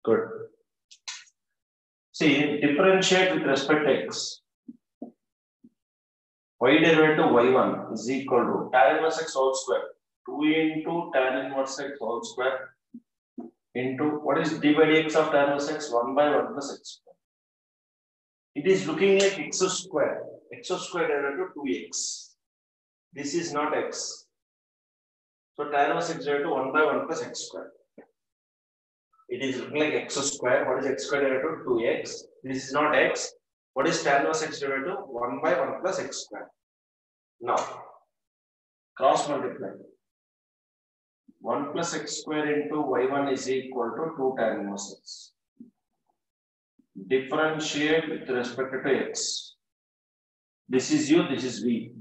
Good. See, differentiate with respect to x. Y derivative y1 is equal to tan inverse x whole square. 2 into tan inverse x whole square into what is d by dx of tan inverse x? 1 by 1 plus x square. It is looking like x square. X square derivative 2x. This is not x. So tan inverse x derivative 1 by 1 plus x square. It is looking like x square. What is x square derivative? 2x. This is not x. What is tan inverse x derivative? 1 by 1 plus x square. Now, cross multiply. 1 plus x square into y1 is equal to 2 tan inverse x. Differentiate with respect to x. This is u, this is v.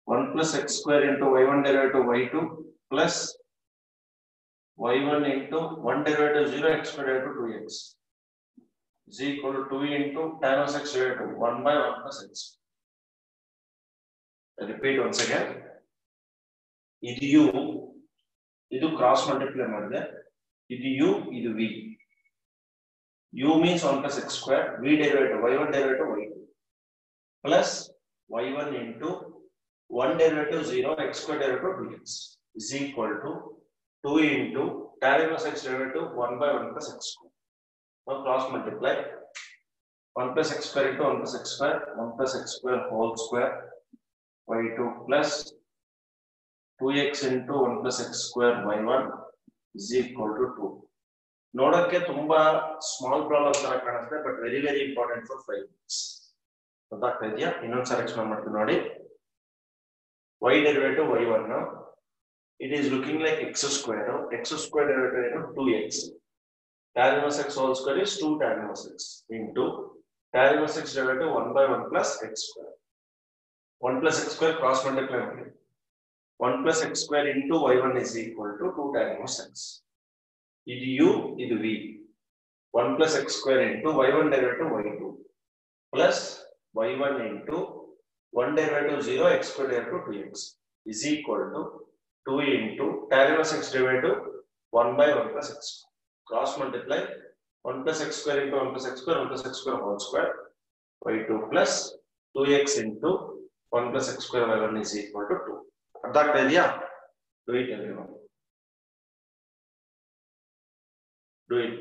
1 plus x square into y1 derivative y2 plus y1 into 1 derivative 0 x square derivative 2x is equal to 2 into tan inverse x derivative 1 by 1 plus x. I repeat once again. Idu u, idu cross multiply madide. Idu u, idu v. U means 1 plus x square, v derivative y1 derivative y2 plus y1 into 1 derivative 0 x square derivative 2x is equal to 2 into tan inverse x derivative 1 by 1 plus x square. Now cross multiply 1 plus x square into 1 plus x square, 1 plus x square whole square y2 plus 2x into 1 plus x square y1 is equal to 2. ನೋಡಕ್ಕೆ ತುಂಬಾ small problem ತರ ಕಾಣುತ್ತೆ but very very important for 5 minutes. ಗೊತ್ತಾಗ್ತಾ ಇದೆಯಾ? ಇನ್ನೊಂದ್ಸರಿ explain ಮಾಡ್ತೀನಿ ನೋಡಿ. y derivative y1 it is looking like x square. X square derivative is 2x. Tan inverse x whole square is 2 tan inverse x into tan inverse x derivative 1 by 1 plus x square. 1 plus x square cross multiply. 1 plus x square into y1 is equal to 2 tan inverse x. Idu u, idu v. 1 plus x square into y1 derivative y2 plus y1 into 1 derivative 0 x square derivative 2x is equal to 2 into tan inverse x derivative 1 by 1 plus x. Cross multiply 1 plus x square into 1 plus x square, 1 plus x square whole square y2 plus 2x into 1 plus x square y1 is equal to 2. ಅರ್ಥ ಆಗ್ತಾ ಇದೆಯಾ? Do it everyone. Do it.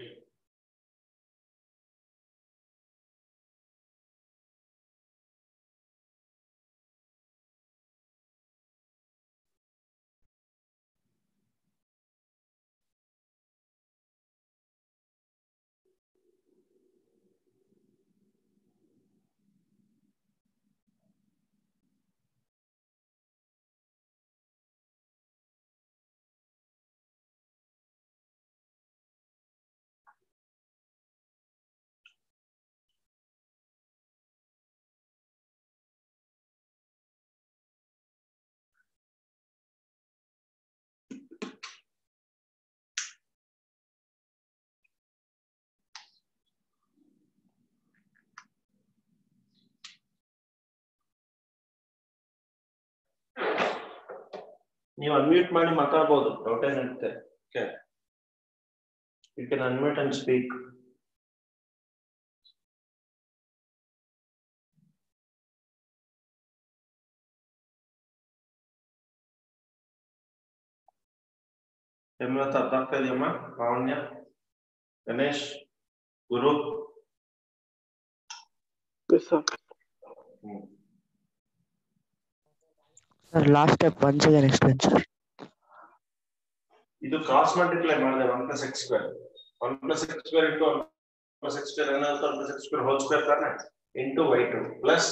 ನೀವು unmute ಮಾಡಿ ಮಾತಾಡಬಹುದು, doubt ಏನಿರುತ್ತೆ. Okay, you can unmute and speak. Hemalatha ಅರ್ಥ ಆಗ್ತಾ ಇದೆಯಮ್ಮ? Lavanya, Ganesh, Guru. Sir, last step once again explain, sir. ಇದು ಕ್ರಾಸ್ ಮಲ್ಟಿಪ್ಲೈ ಮಾಡಿದೆ 1 plus x square. 1 plus x square into 1 plus x square ಏನಾಗುತ್ತೆ? 1 plus x square whole square ತಾನೆ into y2 plus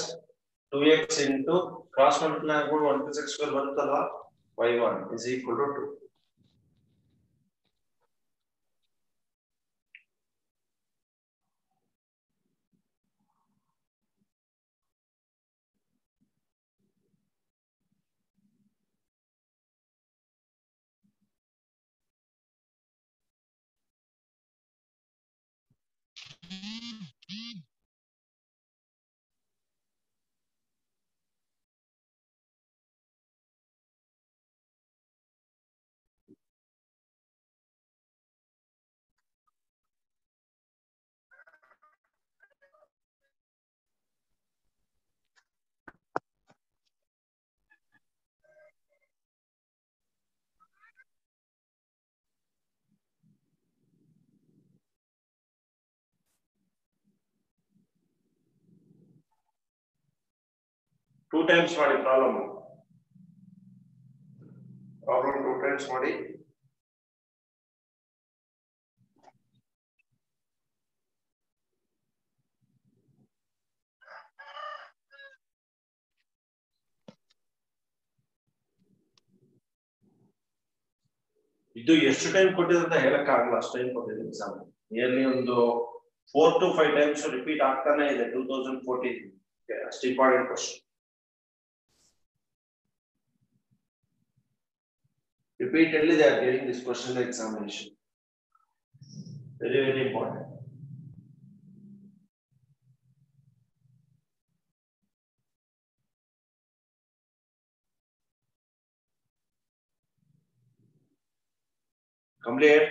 2x into cross multiply ಆಗ್ಬಿಟ್ಟು 1 plus x square ಬರುತ್ತಲ್ವಾ y1 is equal to 2. 2 times ಮಾಡಿ problem 2 times ಮಾಡಿ ಇದು ಎಷ್ಟು time ಕೊಟ್ಟಿದೆ ಅಂತ ಹೇಳಕ್ ಆಗಲ್ಲ ಅಷ್ಟು ಟೈಮ್ ಕೊಟ್ಟಿದೆ ಎಕ್ಸಾಮ್ ನಿಯರ್ಲಿ ಒಂದು 4 to 5 times ರಿಪೀಟ್ ಆಗ್ತಾನೆ ಇದೆ 2014 ಅಷ್ಟು important question repeatedly they are getting this question in the examination very important complete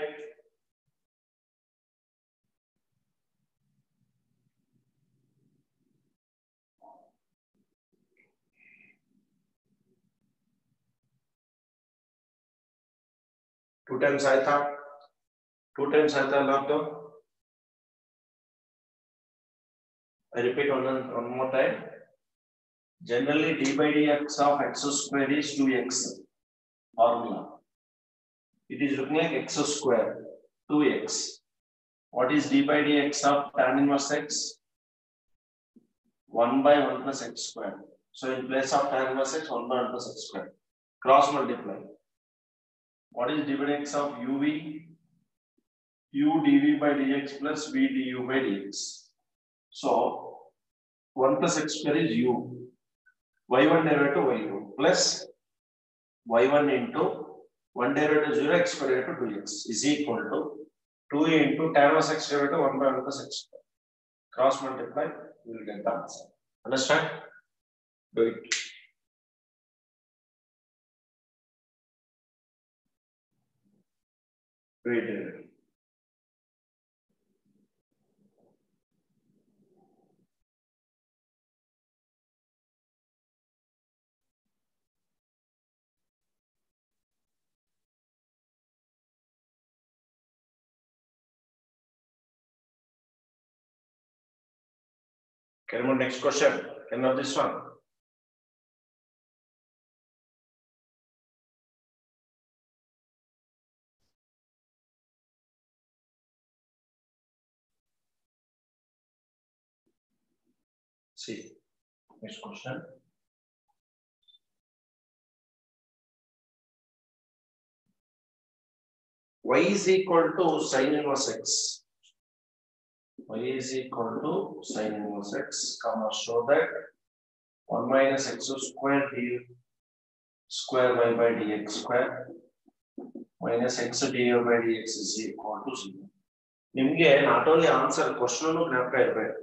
two times aita not I repeat one more time generally d by dx of x square is 2x formula it is looking like x square 2x what is d by dx of tan inverse x 1 by 1 plus x square so in place of tan inverse x 1 by 1 plus x square cross multiply what is d by dx of uv u dv by dx plus v du by dx so 1 plus x square is u y1 derivative y2 plus y1 into 1 derivative 0 x square derivative 2x is equal to 2 into tan inverse x derivative 1 by 1 plus x square cross multiply we will get the answer understand do it read it Can we next question? Can of this one? See, next question. Y is equal to sin inverse x. Y is equal to sin inverse x, comma, show that 1 minus x square d square y by dx square minus x dy by dx is equal to 0. ನಿಮಗೆ not only answer question ಜ್ಞಾಪಕ ಇರಬೇಕು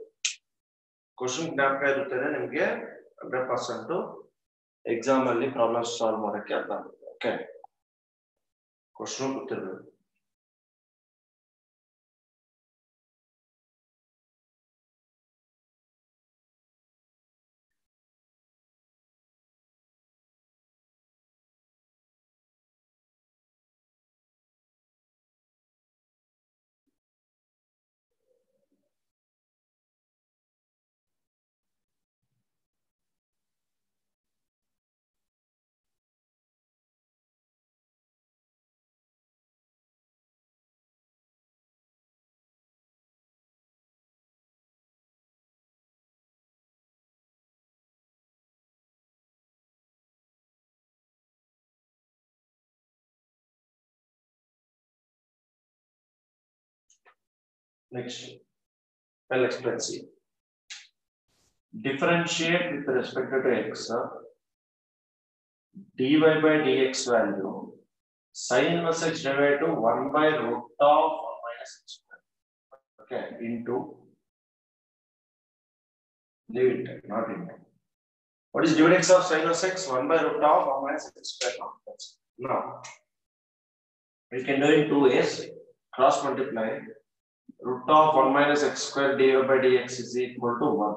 question ಜ್ಞಾಪಕ ಇರುತ್ತದೆ ನಿಮಗೆ 100% exam ಅಲ್ಲಿ problem solve ಮಾಡಕ್ಕೆ ಅರ್ಥ ಆಗುತ್ತೆ ಓಕೆ ಕ್ವಶನ್ ಗೊತ್ತಿರಬೇಕು Next, well, let's see. Differentiate with respect to x. Dy by dx value sin inverse x derivative 1 by root of 1 minus x square. Okay, into leave it, not into. What is dx of sin inverse x? 1 by root of 1 minus x square. No. We can do it in 2 ways. Cross multiply. Root of 1 minus x square dy by dx is equal to 1.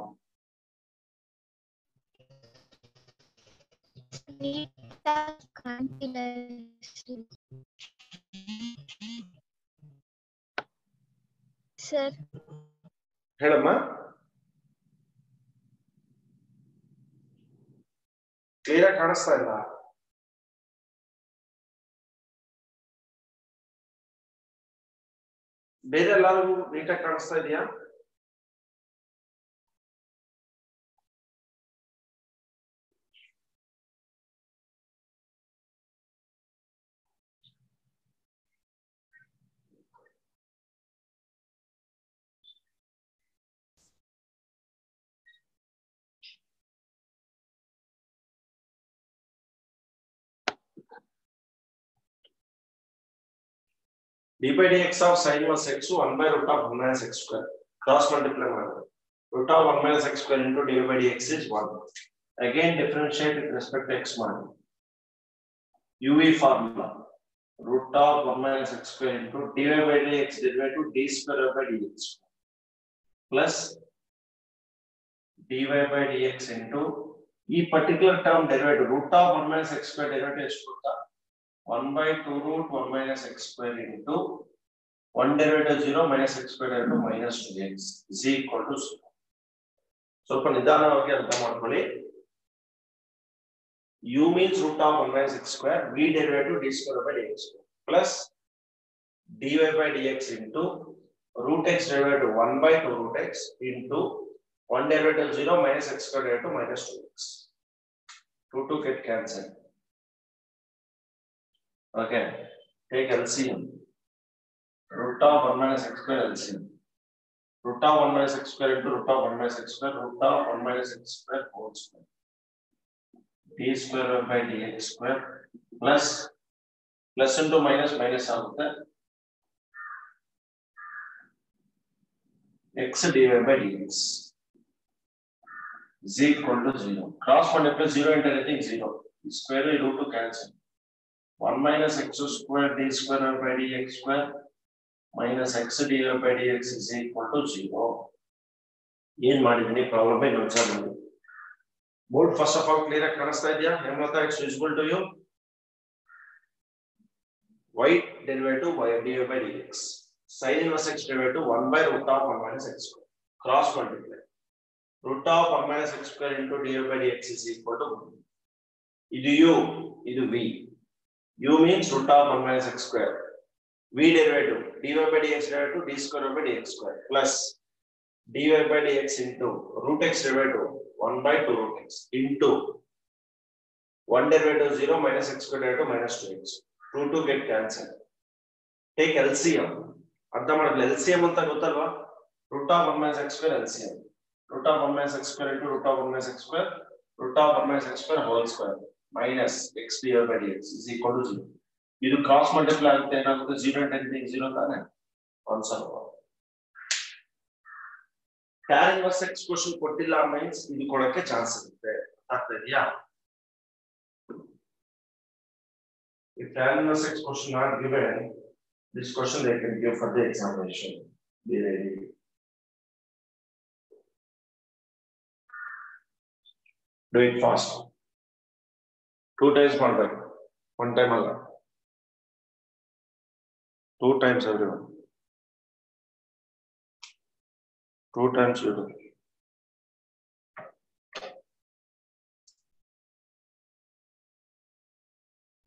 Sir. Hello, ma. Clear ಆಗಿ ಕಾಣಿಸ್ತಾ ಇಲ್ಲ? ಬೇರೆ ಎಲ್ಲರಿಗೂ ನೀಟಾಗಿ ಕಾಣಿಸ್ತಾ ಇದೆಯಾ? d by dx of sin inverse x 1 by root of 1 minus x square. Cross multiply root of 1 minus x square into d by dx is 1. Again differentiate with respect to x mod. UV formula. Root of 1 minus x square into dy by dx derivative d square by dx plus dy by dx into e particular term derivative root of 1 minus x square derivative is 1 by 2 root 1 minus x square into 1 derivative 0 minus x square derivative minus 2x is equal to 0. ಸ್ವಲ್ಪ ನಿಧಾನವಾಗಿ ಅರ್ಥ ಮಾಡ್ಕೊಳ್ಳಿ. u means root of 1 minus x square, v derivative d square by dx plus dy by dx into root x derivative 1 by 2 root x into 1 derivative 0 minus x square derivative minus 2x. 2 get cancelled. Okay, take LCM. Root of 1 minus x square LCM. Root of 1 minus x square into root of 1 minus x square, root of 1 minus x square whole square. D square by dx square plus into minus ಆಗುತ್ತೆ. X dy by dx is equal to 0. Cross multiply 0 into anything 0. Square root to cancel. 1 minus x square d square by dx square minus x dy by dx is equal to 0. ಏನ್ ಮಾಡಿದೀನಿ problem ಇನ್ನೊಂದ್ಸಲ board first of all clear ಆಗಿ ಕಾಣಿಸ್ತಾ ಇದೆಯಾ? Hemalatha, it's visible to you. y derivative by dy by dx sin inverse x derivative 1 by root of 1 minus x square cross multiply root of 1 minus x square into dy by dx is equal to 1. ಇದು u, ಇದು v. u means root of 1 minus x square. v derivative dy by dx derivative d square by dx square plus dy by dx into root x derivative 1 by 2 root x into 1 derivative 0 minus x square derivative minus 2x. 2 get cancelled. Take LCM. ಅರ್ಥ ಮಾಡಲ್ಲ, LCM ಅಂತ ಗೊತ್ತಲ್ವಾ? root of 1 minus x square LCM. root of 1 minus x square into root of 1 minus x square, root of 1 minus x square whole square minus x dy by dx is equal to 0. ಇದು cross multiply ಆಗುತ್ತೆ, ಏನಾಗುತ್ತೆ? 0 into anything 0 ತಾನೆ. Answer tan inverse x question ಕೊಟ್ಟಿಲ್ಲ means ಇದು ಕೊಡಕ್ಕೆ chance ಇರುತ್ತೆ. ಅರ್ಥ ಇದೆಯಾ? If tan inverse x question not given, this question they can give for the examination. Be ready. Do it fast. 2 times ಮಾಡಬೇಕು, 1 time ಅಲ್ಲ. 2 times everyone. 2 times you do.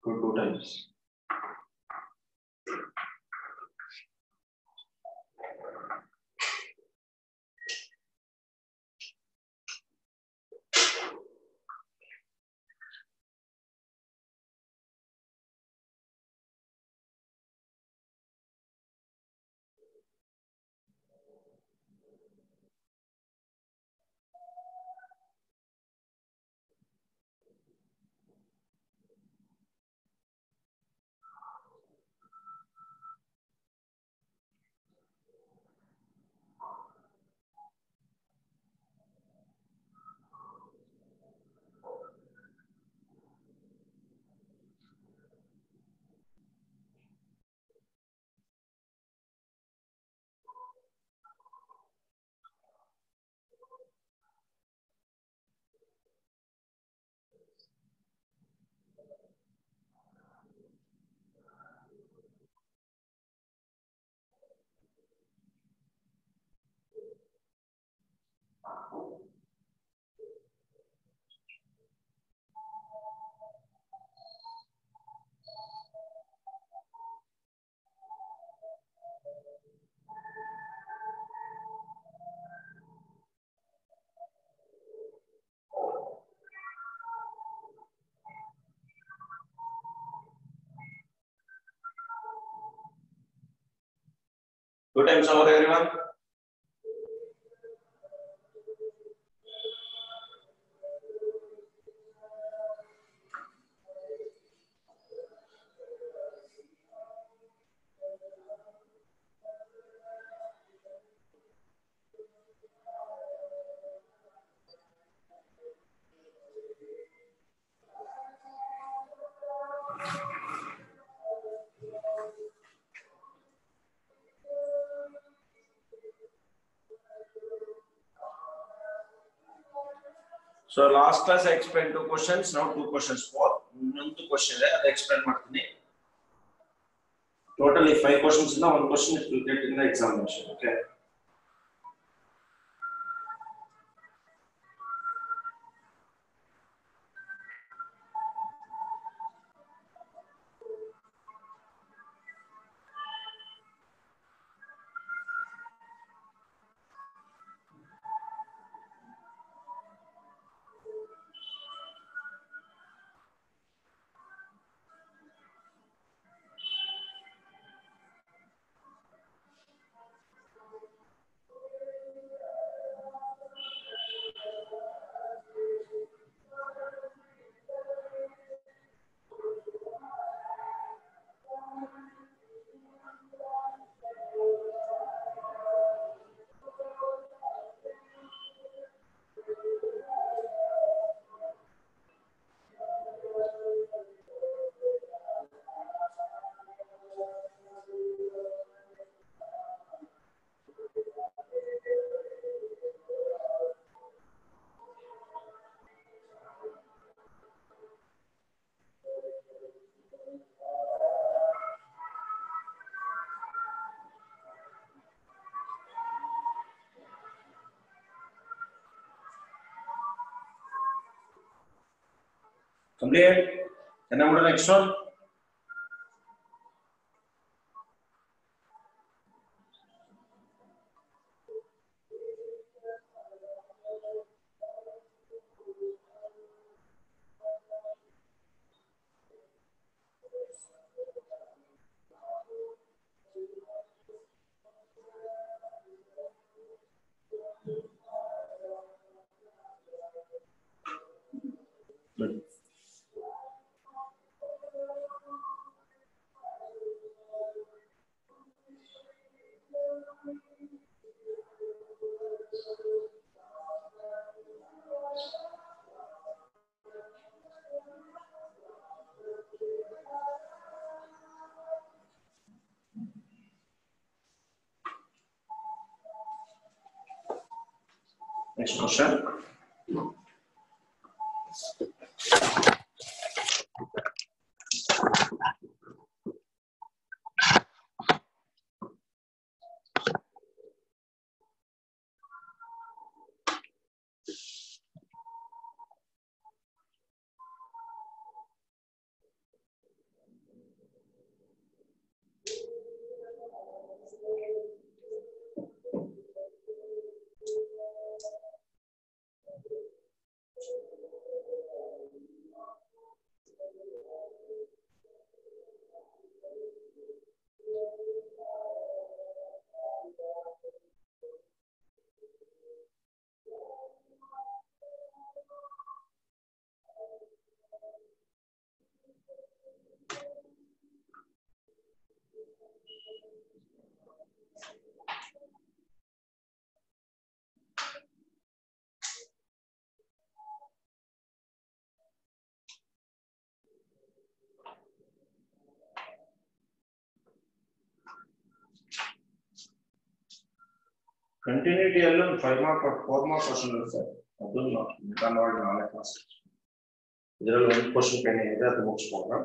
Two times. 2 times over everyone. So last class I explained 2 questions. Now 2 questions more. One question I explain ಮಾಡ್ತೀನಿ. Totally 5 questions in the 1 question it will get in the examination. Okay. Complete. Can I go to the next one? Good. Next question. Continuity alone 5 mark or 4 mark question sir. ಅದನ್ನ ಮಿತಾ ಮಾಡಿ ನಾಳೆ class ಇದರಲ್ಲಿ ಒಂದು question pending ಇದೆ ಅದು ಮುಗಿಸ್ಕೊಂಡ್ರೆ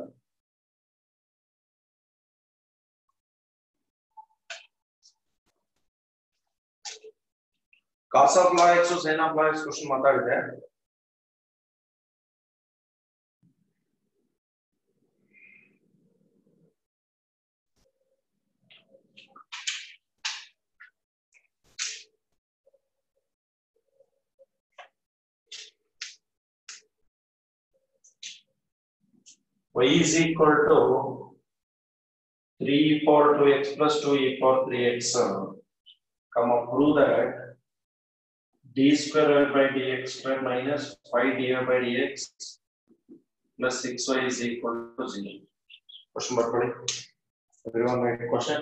cos of log x sin of log x question ಮಾತಾಡಿದೆ y is equal to 3 e power 2x plus 2 e power 3x, come up, prove that d square by dx square minus 5 dy by dx plus 6y is equal to 0. Question mark, buddy. Everyone write question.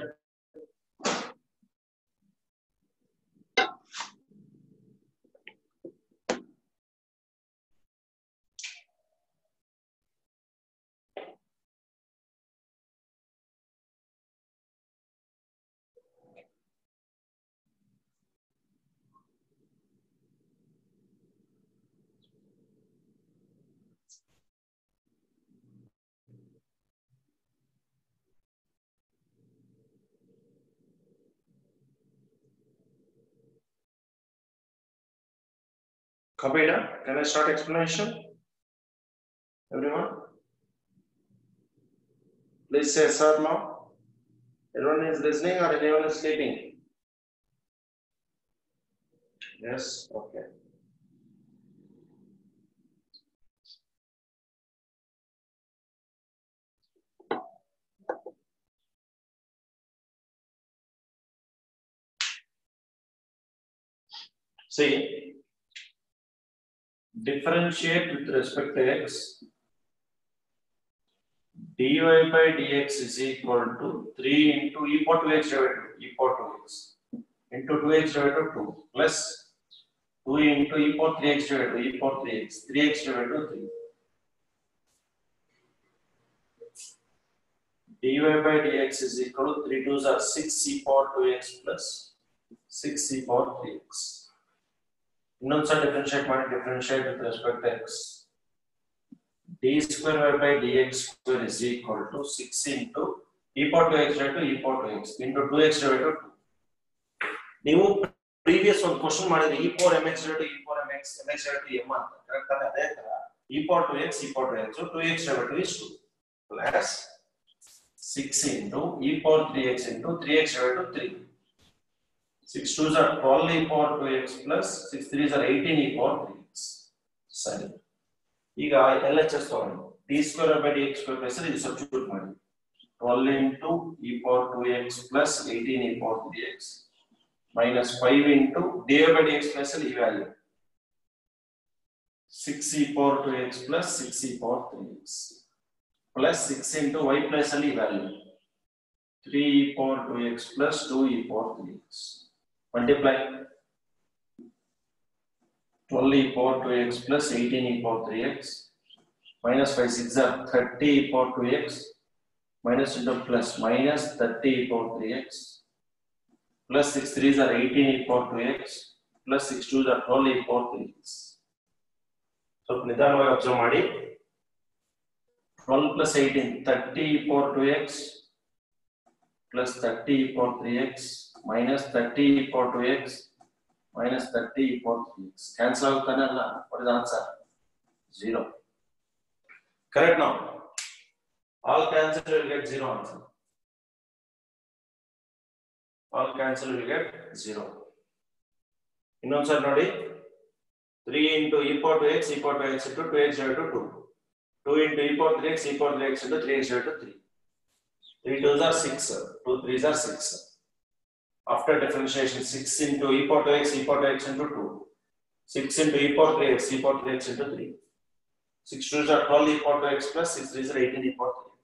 Kabeda, can I start explanation? Everyone? Please say sir now. Everyone is listening or anyone is sleeping? Yes, okay. See, differentiate with respect to x. dy by dx is equal to 3 into e power 2x divided e power 2x into 2x divided 2 plus 2 into e power 3x divided e power 3x divided 3. dy by dx is equal to 3 2s are 6 e power 2x plus 6 e power 3x. Innonsa differentiate with respect to x. D square y by dx square is equal to 6 into e power 2x divided to e power 2x into 2x divided 2. ನೀವು previous ಒಂದು question ಮಾಡಿದ್ರೆ e power mx divided to e power mx mx divided to m ಅಂತ correct ಅದೇ ಅದೇ ತರ e power 2x e power 2x so 2x divided to is 2 plus 6 into e power 3x into 3x divided to 3. 6 2s are 12 e power 2x plus 6 3s are 18 e power 3x. ಸರಿ ಈಗ LHS ತಗೊಳ್ಳಿ d square by dx square plus ಇದು substitute ಮಾಡಿ 12 into e power 2x plus 18 e power 3x minus 5 into dy by dx plus ಈ value 6 e power 2x plus 6 e power 3x plus 6 into y plus ಈ value 3 e power 2x plus 2 e power 3x multiply 12 e power 2x plus 18 e power 3x minus 5 6 are 30 e power 2x minus into plus minus 30 e power 3x plus 6 3s are 18 e power 2x plus 6 2s are 12 e power 3x. So ನಿಧಾನವಾಗಿ observe ಮಾಡಿ 12 plus 18 30 e power 2x plus 30 e power 3x minus 30 e power 2x minus 30 e power 3x. Cancel ಆಗುತ್ತಾನೆ ಅಲ್ಲ? What is the answer? 0. Correct now. All cancel will get 0 answer. All cancel will get 0. ಇನ್ನೊಂದ್ಸರಿ ನೋಡಿ 3 into e power 2x e power 2x into 2x divided to 2. 2 into e power 3x e power 3x into 3x divided to 3. 3 2s are 6. 2 3s are 6. After differentiation 6 into e power 2x e power 2x into 2. 6 into e power 3x e power 3x into 3. 6 2s are 12 e power 2x plus 6 3s are 18 e power 3x.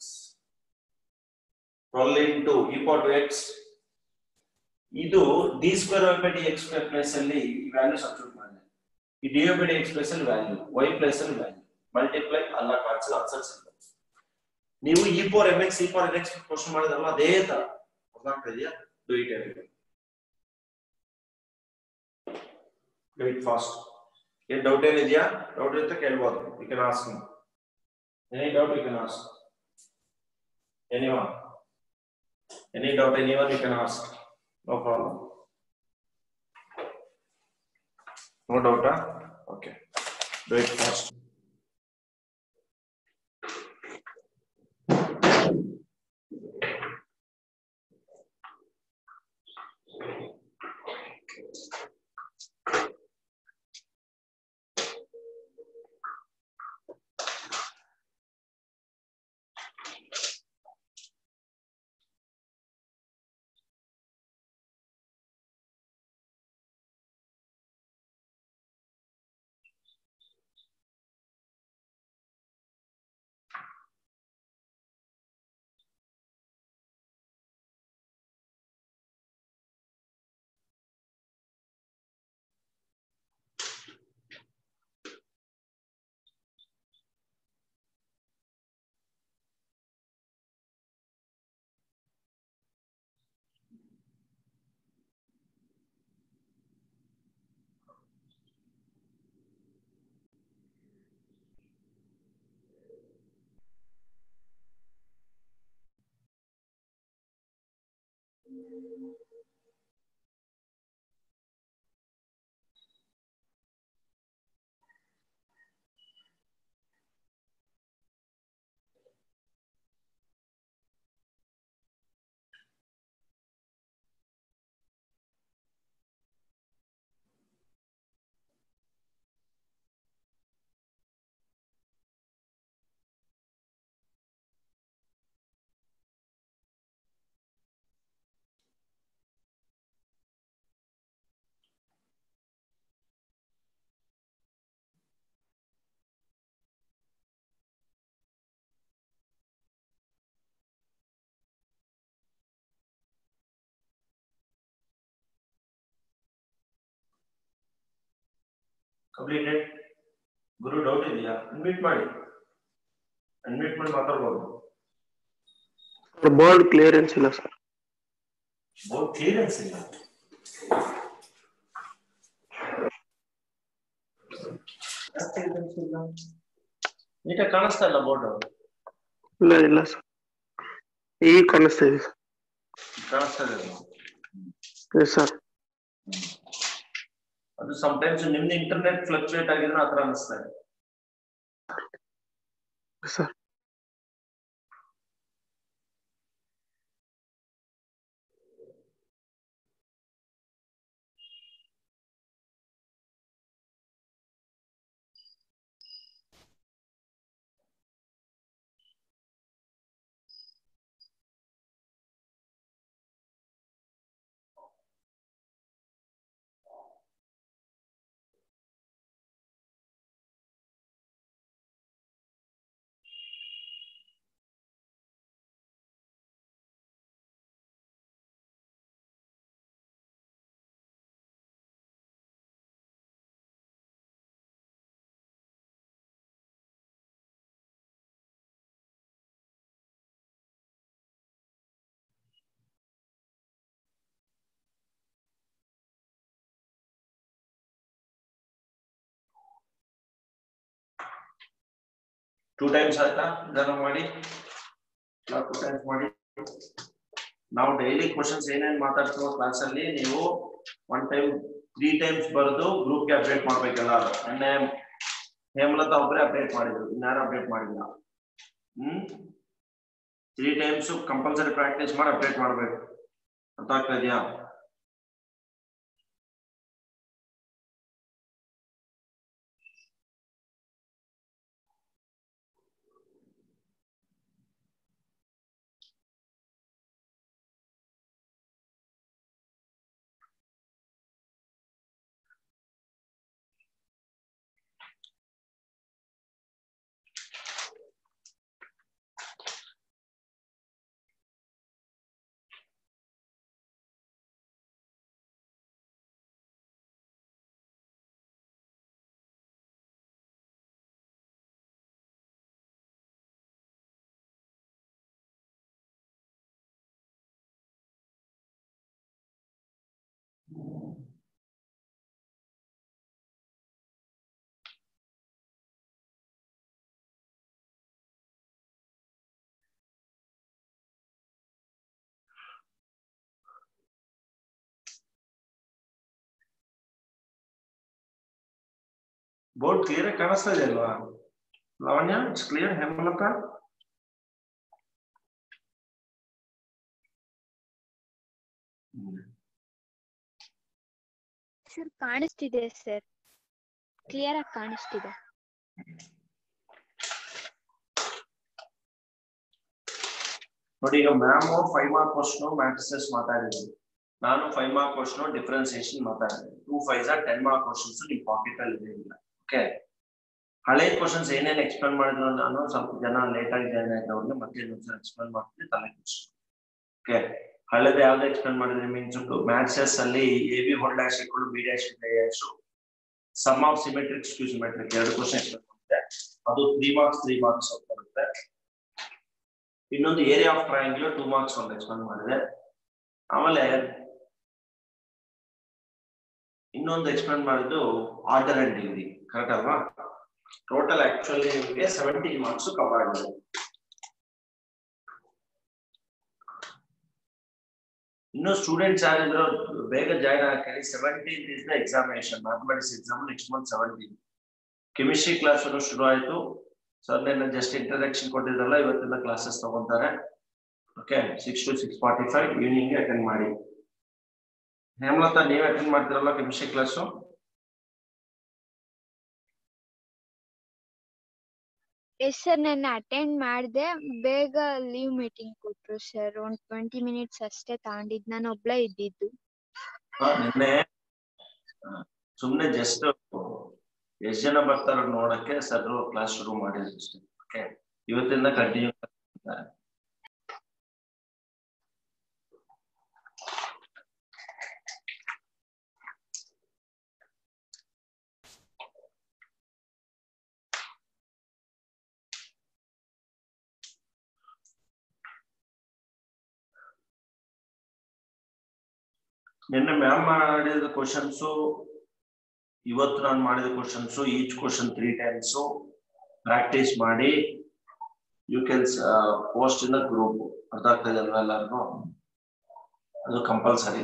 12 into e power 2x ಇದು d square by dx square plus ಅಲ್ಲಿ ಈ value substitute ಮಾಡಿ ಈ dy by dx plus ಅಲ್ಲಿ value y plus ಅಲ್ಲಿ value multiply ಅಲ್ಲ cancel answer ಸಿಗುತ್ತೆ. ನೀವು e power mx e power nx question ಮಾಡಿದ್ರಲ್ಲ ಅದೇ ತರ ಅರ್ಥ ಆಗ್ತಿದೆಯಾ? Do it everyone. Do it fast. ಏನ್ ಡೌಟ್ ಏನಿದೆಯಾ? ಡೌಟ್ ಇರುತ್ತೆ ಕೇಳಬಹುದು. You can ask me. Any doubt you can ask. Anyone? Any doubt anyone you can ask. No problem. No doubt, huh? Okay. Do it fast. Completed. Guru doubt ಇದೆಯಾ? ಅನ್ಮಿಟ್ ಮಾಡಿ, ಅನ್ಮಿಟ್ ಮಾಡಿ ಮಾತಾಡ್ಬೋದು. Board clearance ಇಲ್ಲ sir. Board clearance ಇಲ್ಲ? ನೀಟಾಗಿ ಕಾಣಿಸ್ತಾ ಇಲ್ಲ board? ಇಲ್ಲ ಇಲ್ಲ ಸರ್, ಈಗ ಕಾಣಿಸ್ತಾ ಇದೆ ಸರ್. ಕಾಣಿಸ್ತಾ ಇದೆ ಸರ್. ಅದು ಸಮ್ಟೈಮ್ಸ್ ನಿಮ್ದು ಇಂಟರ್ನೆಟ್ ಫ್ಲಕ್ಚುಯೇಟ್ ಆಗಿದ್ರೆ ಆ ತರ ಅನಿಸ್ತಾ ಇದೆ ಸರ್. ಟೂ ಟೈಮ್ಸ್ ಆಯ್ತಾ ಇದನ್ನ ಮಾಡಿ? 2 ಟೈಮ್ಸ್ ಮಾಡಿ. ನಾವು ಡೈಲಿ ಕ್ವಶನ್ಸ್ ಏನೇನ್ ಮಾತಾಡ್ತೀವೋ ಕ್ಲಾಸ್ ಅಲ್ಲಿ ನೀವು 1 ಟೈಮ್ 3 ಟೈಮ್ಸ್ ಬರೆದು ಗ್ರೂಪ್ ಗೆ ಅಪ್ಡೇಟ್ ಮಾಡ್ಬೇಕಲ್ಲ. ನೆನ್ನೆ ಹೇಮಲತಾ ಒಬ್ಬರೇ ಅಪ್ಡೇಟ್ ಮಾಡಿದ್ರು, ಇನ್ಯಾರು ಅಪ್ಡೇಟ್ ಮಾಡಿಲ್ಲ. 3 ಟೈಮ್ಸ್ ಕಂಪಲ್ಸರಿ ಪ್ರಾಕ್ಟೀಸ್ ಮಾಡಿ ಅಪ್ಡೇಟ್ ಮಾಡ್ಬೇಕು. ಅರ್ಥ ಆಗ್ತಾ ಇದೆಯಾ? ಬೋರ್ಡ್ ಕ್ಲಿಯರ್ ಆಗಿ ಕಾಣಿಸ್ತಾ ಇದೆ ಅಲ್ವಾ Lavanya? It's clear Hemalatha? Sir ಕಾಣಿಸ್ತಿದೆ ಸರ್, ಕ್ಲಿಯರ್ ಆಗಿ ಕಾಣಿಸ್ತಿದೆ. ನೋಡಿ ಈಗ ಮ್ಯಾಮ್ 5 ಮಾರ್ಕ್ ಕ್ವಶನ್ ಮ್ಯಾಟ್ರಿಸಸ್ ಮಾತಾಡಿದ್ರು, ನಾನು 5 ಮಾರ್ಕ್ ಕ್ವಶನ್ ಡಿಫರೆನ್ಸಿಯೇಷನ್ ಮಾತಾಡಿದೆ. 2 5s 10 ಮಾರ್ಕ್ ಕ್ವಶನ್ಸ್ ನಿಮ್ ಪಾಕೆಟ್ ಅಲ್ಲಿ ಇರಲಿಲ್ಲ. ಓಕೆ, ಹಳೆ ಕ್ವಶನ್ಸ್ ಏನೇನು ಎಕ್ಸ್ಪ್ಲೇನ್ ಮಾಡಿದ್ರು ನಾನು ಸ್ವಲ್ಪ ಜನ ಲೇಟ್ ಆಗಿ ಜಾಯ್ನ್ ಆಯ್ತವ್ರಿಗೆ ಮತ್ತೆ ಇನ್ನೊಂದ್ಸಲ ಎಕ್ಸ್ಪ್ಲೇನ್ ಮಾಡ್ತೀನಿ, ತಲೆ ಕೆಡಿಸ್ಕೊಂಡು. ಓಕೆ, ಹಳೆದು ಯಾವ್ದು ಎಕ್ಸ್ಪ್ಲೇನ್ ಮಾಡಿದ್ರೆ ಮೀನ್ಸ್ ಮ್ಯಾಟ್ರಿಸಸ್ ಅಲ್ಲಿ A B whole dash equal B dash dash sum of symmetric skew symmetric 2 question explain ಮಾಡುತ್ತೆ. ಅದು 3 ಮಾರ್ಕ್ಸ್ 3 ಮಾರ್ಕ್ಸ್ ಬರುತ್ತೆ. ಇನ್ನೊಂದು ಏರಿಯಾ ಆಫ್ ಟ್ರಯಾಂಗಲ್ 2 ಮಾರ್ಕ್ಸ್ ಒಂದು ಎಕ್ಸ್ಪ್ಲೇನ್ ಮಾಡಿದೆ. ಆಮೇಲೆ ಇನ್ನೊಂದು ಎಕ್ಸ್ಪ್ಲೇನ್ ಮಾಡಿದ್ದು ಆರ್ಡರ್ ಅಂಡ್ ಡಿಗ್ರಿ, ಕರೆಕ್ಟ್ ಅಲ್ವಾ? ಟೋಟಲ್ ಆಕ್ಚುಲಿ ನಿಮಗೆ 17 ಮಾರ್ಕ್ಸ್ ಕವರ್ ಆಗಿದೆ. ಇನ್ನು ಸ್ಟೂಡೆಂಟ್ಸ್ ಯಾರಿದ್ರು ಬೇಗ ಜಾಯ್ನ್ ಹಾಕಿ. 17th is the examination, mathematics exam next month 17. Chemistry class ಶುರು ಆಯ್ತು. ಸರ್ ನಾನು ಜಸ್ಟ್ ಇಂಟ್ರಡಕ್ಷನ್ ಕೊಟ್ಟಿದ್ದಲ್ಲ, ಇವತ್ತಿಂದ ಕ್ಲಾಸಸ್ ತಗೊಂತಾರೆ. ಓಕೆ, 6 to 6:45 ಈವ್ನಿಂಗ್ ಅಟೆಂಡ್ ಮಾಡಿ. ಹೇಮಲತಾ ನೀವ್ ಅಟೆಂಡ್ ಮಾಡ್ತಿರಲ್ಲ ಕೆಮಿಸ್ಟ್ರಿ ಕ್ಲಾಸು? ಎಸ್ ಸರ್, ನಾನು ಅಟೆಂಡ್ ಮಾಡಿದೆ. ಬೇಗ ಲೀವ್ ಮೀಟಿಂಗ್ ಕೊಟ್ರು ಸರ್. ಒಂದು 20 ಮಿನಿಟ್ಸ್ ಅಷ್ಟೇ ತಗೊಂಡಿದ್ದು, ನಾನು ಒಬ್ಳೇ ಇದ್ದಿದ್ದು. ನಿನ್ನೆ ಸುಮ್ನೆ ಜಸ್ಟ್ ಎಷ್ಟು ಜನ ಬರ್ತಾರ ನೋಡಕ್ಕೆ ಸರ್ ಕ್ಲಾಸ್ ಶುರು ಮಾಡಿದ್ರು ಅಷ್ಟೇ. ಓಕೆ, ಇವತ್ತಿಂದ ಕಂಟಿನ್ಯೂ ಮಾಡ್ತಾರೆ. ನಿನ್ನೆ ಮ್ಯಾಮ್ ಮಾಡಿದ ಕ್ವಶನ್ಸ್ ಇವತ್ತು ನಾನು ಮಾಡಿದ questions each question 3 times practice ಮಾಡಿ you can post in the group. ಅರ್ಥ ಆಗ್ತದೆ ಅಲ್ವಾ ಎಲ್ಲರಿಗೂ? ಅದು ಕಂಪಲ್ಸರಿ.